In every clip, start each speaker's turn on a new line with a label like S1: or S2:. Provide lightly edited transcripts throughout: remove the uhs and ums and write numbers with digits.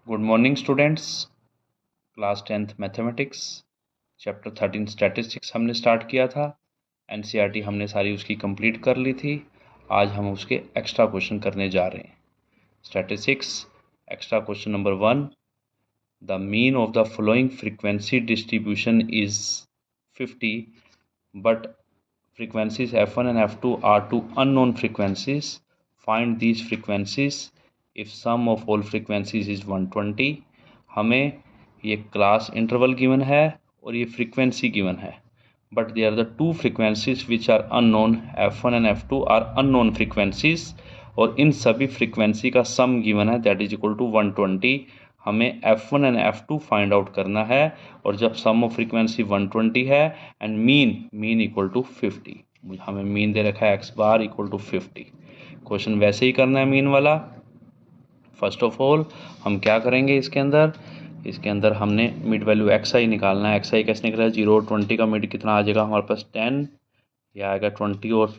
S1: Good morning students. Class 10th mathematics chapter 13 statistics हमने start किया था। एनसीईआरटी हमने सारी उसकी कंप्लीट कर ली थी। आज हम उसके एक्स्ट्रा क्वेश्चन करने जा रहे हैं। Statistics extra question number 1, the mean of the following frequency distribution is 50 but frequencies f1 and f2 are two unknown frequencies. Find these frequencies if sum of all frequencies is 120. हमें ये class interval given है और ये frequency given है, but they are the two frequencies which are unknown. f1 and f2 are unknown frequencies और इन सभी frequency का सम गिवन है दैट इज इक्वल टू 120। हमें f1 and f2 find out करना है और जब सम ऑफ फ्रीक्वेंसी 120 है एंड मीन इक्वल टू 50, हमें मीन दे रखा है x bar equal to 50। Question वैसे ही करना है मीन वाला। फर्स्ट ऑफ ऑल हम क्या करेंगे, इसके अंदर हमने मिड वैल्यू xi निकालना है। xi कैसे निकला है, 0 और 20 का मिड कितना आ जाएगा हमारे पास 10, यह आएगा 20 और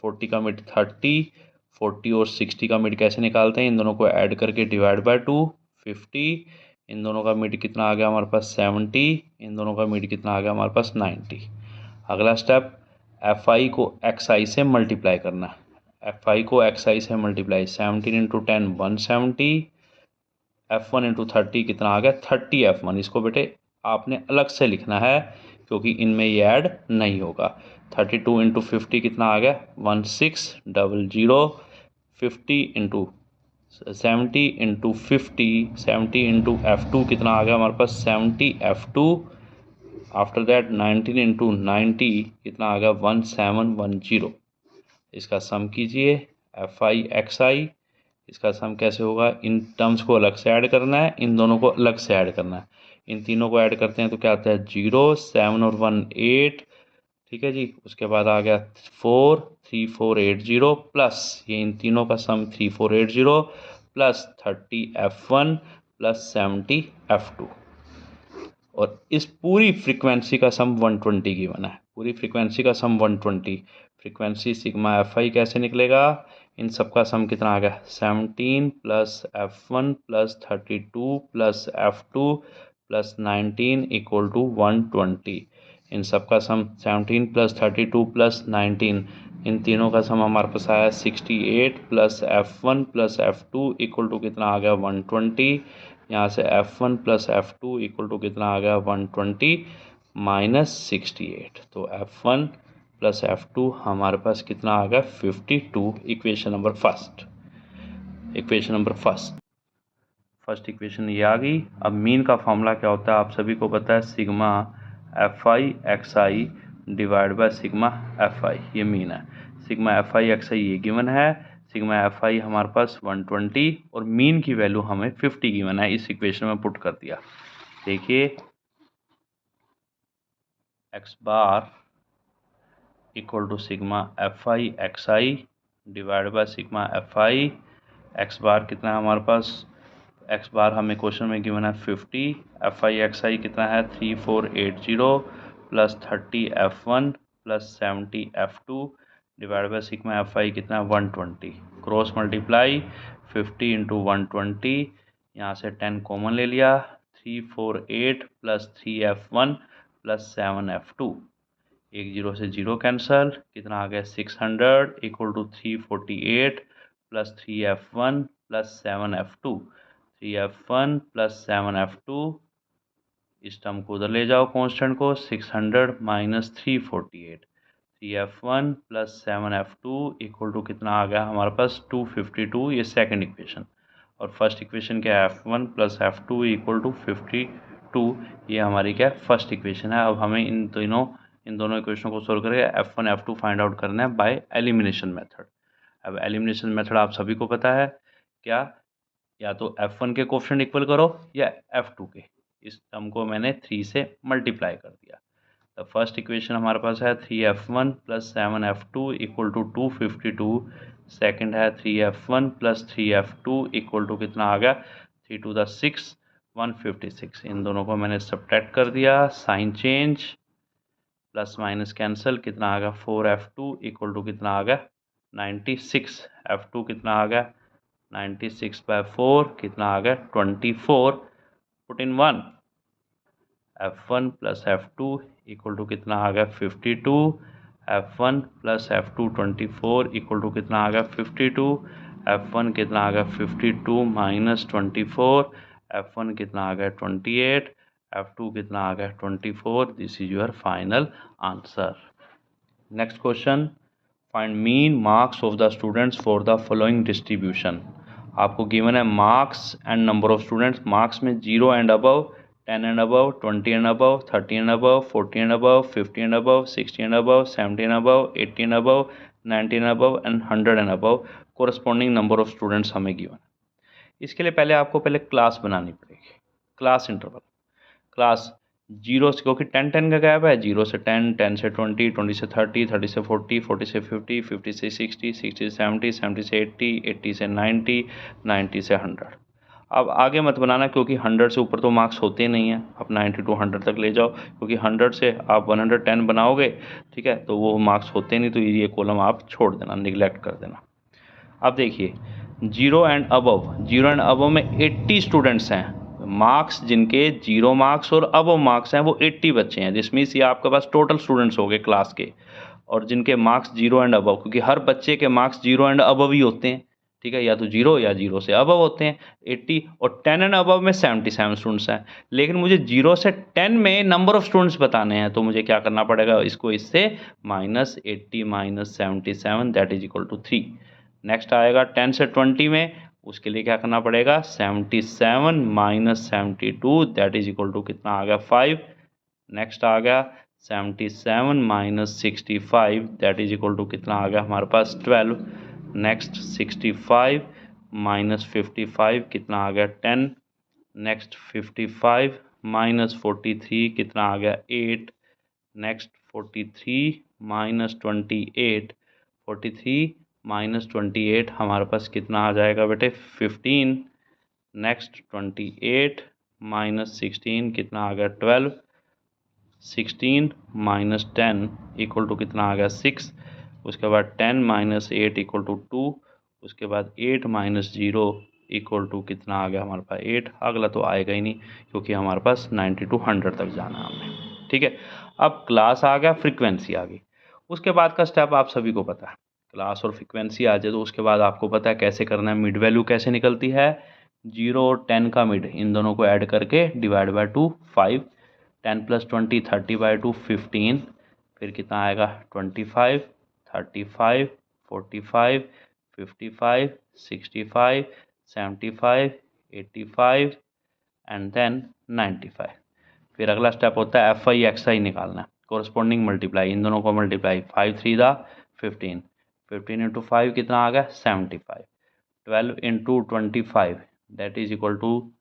S1: 40 का मिड 30, 40 और 60 का मिड कैसे निकालते हैं, इन दोनों को ऐड करके डिवाइड बाय 2 50, इन दोनों का मिड कितना आ गया हमारे पास 70, इन दोनों का मिड कितना आ गया हमारे पास 90। अगला स्टेप fi को xi से मल्टीप्लाई करना है। fi को xi से मल्टीप्लाई 17 इंटू 10 170, f1 इंटू 30 कितना आ गया 30 f1। इसको बेटे आपने अलग से लिखना है क्योंकि इनमें ये ऐड नहीं होगा। 32 इंटू 50 कितना आ गया 1600, 50 इंटू 70 इंटू 50, 70 इंटू f2 कितना आ गया हमारे पास 70 f2। आफ्टर दैट 19 इंटू 90 कितना आ गया 1710। इसका सम कीजिए fi xi। इसका सम कैसे होगा, इन टर्म्स को अलग से ऐड करना है, इन दोनों को अलग से ऐड करना है। इन तीनों को ऐड करते हैं तो क्या आता है 0, 7 और 1 8, ठीक है जी। उसके बाद आ गया 4 3480 प्लस ये इन तीनों का सम 3480 प्लस 30 f1 प्लस 70 f2 और इस पूरी फ्रीक्वेंसी का सम 120 गिवन है। पूरी फ्रीक्वेंसी का सम 120। फ्रीक्वेंसी सिग्मा fi कैसे निकलेगा, इन सब का सम कितना आ गया 17 plus f1 plus 32 plus f2 plus 19 equal to 120। इन सब का सम 17 प्लस 32 प्लस 19, इन तीनों का सम हमारे पास आया 68 plus f1 plus f2 equal to कितना आ गया 120। यहाँ से f1 plus f2 equal to कितना आ गया 120 माइनस 68, तो f1 प्लस f2 हमारे पास कितना आ गया 52। Equation number first first equation ये आ गई। अब मीन का फॉर्मूला क्या होता है आप सभी को पता है, sigma fi xi divide by sigma fi, ये मीन है। सिग्मा fi xi ये गिवन है, सिग्मा fi हमारे पास 120 और मीन की वैल्यू हमें 50 गिवन है, इस इक्वेशन में पुट कर दिया। देखिए x bar equal to sigma fi xi divide by sigma fi। x bar कितना है हमारे पास, x बार हमें क्वेश्चन में गिवन है 50, fi xi कितना है 3480 plus 30 f1 plus 70 f2 divide by sigma fi कितना है 120। क्रॉस मल्टीप्लाई 50 इंटू 120, यहाँ से 10 कॉमन ले लिया, 348 प्लस 3f1 प्लस 7f2, एक जीरो से जीरो कैंसल, कितना आ गया 600 equal to 348 plus 3f1 plus 7f2, 3f1 plus 7f2, इस टर्म को उधर ले जाओ कांस्टेंट को, 600 minus 348, 3f1 plus 7f2 equal to कितना आ गया हमारे पास 252। ये सेकंड इक्वेशन। और फर्स्ट इक्वेशन क्या है f1 plus f2 equal to 52, ये हमारी क्या फर्स्ट इक्वेशन है। अब हमें इन दोनों इक्वेशनों को सोल्व करके f1 f2 फाइंड आउट करना है बाय एलिमिनेशन मेथड। अब एलिमिनेशन मेथड आप सभी को पता है क्या, या तो f1 के कोफिशिएंट इक्वल करो या f2 के। इस टर्म को मैंने 3 से मल्टीप्लाई कर दिया। तो फर्स्ट इक्वेशन हमारे पास है 3f1 plus 7f2 equal to 252। Second है 3f1 plus 3f2 equal to कितना आ गया 3 टू द 6 156। इन दोनों को मैंने सब्ट्रैक्ट कर दिया, sign change, plus minus cancel, कितना आ गया 4f2 इक्वल टू कितना आ गया 96। f2 कितना आ गया 96/4 कितना आ गया 24, put in 1, F1 plus F2 equal to कितना आ गया 52, F1 plus F2 24 equal to कितना आ गया 52, F1 कितना आ गया 52 माइनस 24, F1 कितना आ गया 28, F2 कितना आ गया 24. This is your final answer. Next question, find mean marks of the students for the following distribution. आपको गिवन है marks and number of students. Marks में 0 and above, 10 and above, 20 and above, 30 and above, 40 and above, 50 and above, 60 and above, 70 and above, 80 and above, 90 and above and 100 and above corresponding number of students हमें given. इसके लिए पहले आपको class बनानी पड़ेगी, class interval. Class 0 से, क्योंकि 10 का गैप है, 0 से 10, 10 से 20, 20 से 30, 30 से 40, 40 से 50, 50 से 60, 60 से 70, 70 से 80, 80 से 90, 90 से 100. अब आगे मत बनाना, क्योंकि 100 से ऊपर तो मार्क्स होते नहीं हैं. आप 90 to 100 तक ले जाओ, क्योंकि 100 से आप 110 बनाओगे, ठीक है, तो वो मार्क्स होते नहीं, तो ये कॉलम आप छोड़ देना, निगलेक्ट कर देना. अब देखिए 0 एंड अबव में 80 स्टूडेंट्स हैं. मार्क्स जिनके 0 मार्क्स और अबव मार्क्स हैं वो 80 बच्चे हैं. जिस मीन्स ये आपके पास टोटल स्टूडेंट्स हो गए क्लास के, और जिनके मार्क्स 0 एंड अबव, क्योंकि हर बच्चे के मार्क्स 0 एंड अबव ही होते हैं, ठीक है, या तो 0 या 0 से अबव होते हैं. 80 और 10 एंड अबव में 77 स्टूडेंट्स हैं. लेकिन मुझे 0 से 10 में नंबर ऑफ स्टूडेंट्स बताने हैं, तो मुझे क्या करना पड़ेगा, इसको इससे -80 - 77 that is equal to 3. Next आएगा 10 से 20 में, उसके लिए क्या करना पड़ेगा 77 - 72 दैट इज इक्वल टू कितना आ गया 5. नेक्स्ट आ गया 77 - 65 दैट इज इक्वल टू कितना आ गया हमारे पास 12. नेक्स्ट 65 - 55 कितना आ गया 10. नेक्स्ट 55 - 43 कितना आ गया 8. नेक्स्ट 43 - 28, 43 - 28 हमारे पास कितना आ जाएगा बेटे 15. नेक्स्ट 28 - 16 कितना आ गया 12. 16 - 10 इक्वल टू कितना आ गया 6. उसके बाद 10 - 8 इक्वल टू 2. उसके बाद 8 - 0 इक्वल टू कितना आ गया हमारे पास 8. अगला तो आएगा ही नहीं, क्योंकि हमारे पास 90 to 100 तक जाना है हमें, ठीक है. अब क्लास आ गया, फ्रीक्वेंसी आ गई. उसके बाद का स्टेप आप सभी को पता है, क्लास और फ्रीक्वेंसी आ जाए तो उसके बाद आपको पता है कैसे करना है. मिड वैल्यू कैसे निकलती है, 0 और 10 का मिड, इन दोनों को ऐड करके डिवाइड बाय 2 5. 10 + 20 30/2 15. फिर कितना आएगा 25, 35, 45, 55, 65, 75, 85 एंड देन 95. फिर अगला स्टेप होता है FI XI निकालना है, कोरस्पॉन्डिंग मल्टीप्लाई, इन दोनों को मल्टीप्लाई. 5 3 दा 15, 15 × 5 कितना आ गया 75. 12 × 25 दैट इज इक्वल टू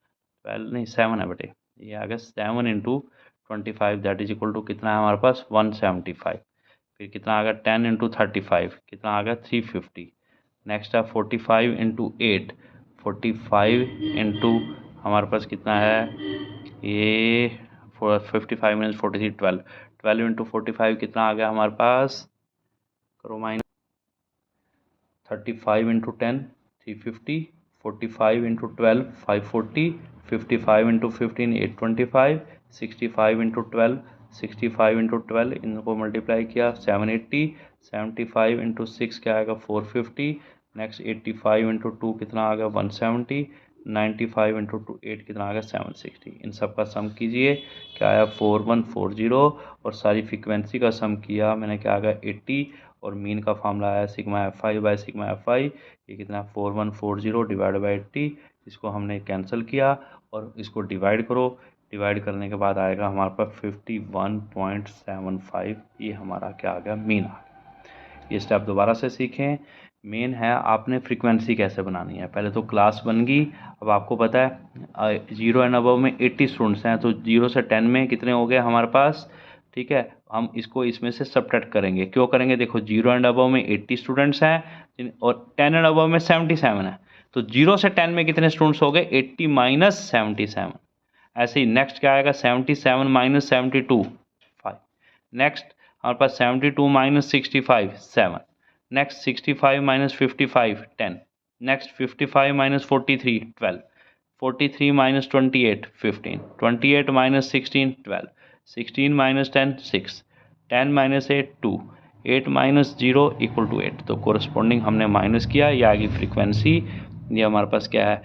S1: 12 नहीं 7 है बेटे, ये आ गया 7 × 25 दैट इज इक्वल टू कितना है हमारे पास 175. फिर कितना आ गया 10 × 35 कितना आ गया 350. नेक्स्ट है 45 × 8, 45 इंटू हमारे पास कितना है ये 55 - 43 12, 12 × 45 कितना आ गया हमारे पास, करो माइनस, 35 × 10 350, 45 × 12 540, 55 × 15 825, 65 × 12 65 × 12 इनको मल्टीप्लाई किया 780, 75 × 6 क्या आएगा 450. नेक्स्ट 85 × 2 कितना आ गया 170, 95 × 2 8 कितना आ गया 760. इन सब का सम कीजिए, क्या आया 4140. और सारी फ्रीक्वेंसी का सम किया मैंने, क्या आ गया 80. और मीन का फार्मूला आया σFi/σFi, ये कितना 4140 डिवाइड बाई 80. इसको हमने कैंसिल किया और इसको डिवाइड करो, डिवाइड करने के बाद आएगा हमारे पास 51.75. ये हमारा क्या आ गया मीन आ गया. ये स्टेप दोबारा से सीखें. मेन है आपने फ्रीक्वेंसी कैसे बनानी है. पहले तो क्लास बन गई. अब आपको पता है 0 एंड अबव में 80 स्टूडेंट्स हैं, तो 0 से 10 में कितने हो गए हमारे पास, ठीक है. हम इसको इसमें से सब्ट्रैक्ट करेंगे. क्यों करेंगे, देखो 0 एंड अबव में 80 स्टूडेंट्स हैं और 10 एंड अबव में 77 है, तो 0 से 10 में कितने स्टूडेंट्स हो गए 80 - 77. ऐसे ही नेक्स्ट क्या आएगा 77 - 72 5. नेक्स्ट हमारे पास 72 - 65 7. Next 65 - 55 10. Next 55 minus 43 12, 43 minus 28 15, 28 minus 16 12, 16 minus 10 6, 10 minus 8 2, 8 minus 0 equal to 8। तो कोरस्पॉन्डिंग हमने माइनस किया, ये आगे फ्रीक्वेंसी, ये हमारे पास क्या है,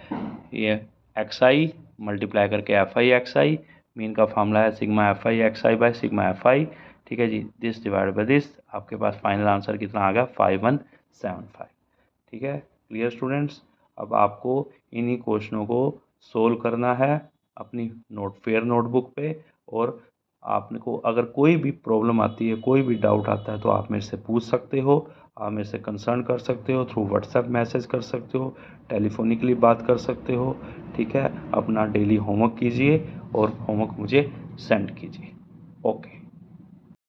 S1: ये एक्स आई मल्टीप्लाई करके F I x I, mean का फॉर्मूला है sigma F I x I by sigma F I, ठीक है जी, दिस डिवाइड बाय दिस, आपके पास फाइनल आंसर कितना आ गया 5175। ठीक है, क्लियर स्टूडेंट्स। अब आपको इन्हीं क्वेश्चनों को सोल्व करना है अपनी फेयर नोटबुक पे, और आपने को अगर कोई भी प्रॉब्लम आती है, कोई भी डाउट आता है, तो आप मेरे से पूछ सकते हो, आप मेरे से कंसर्न कर सकते हो, थ्रू व्हाट्सएप मैसेज कर सकते हो, टेलीफोनिकली बात कर सकते हो। ठीक है, अपना डेली होमवर्क कीजिए और होमवर्क मुझे सेंड कीजिए। ओके।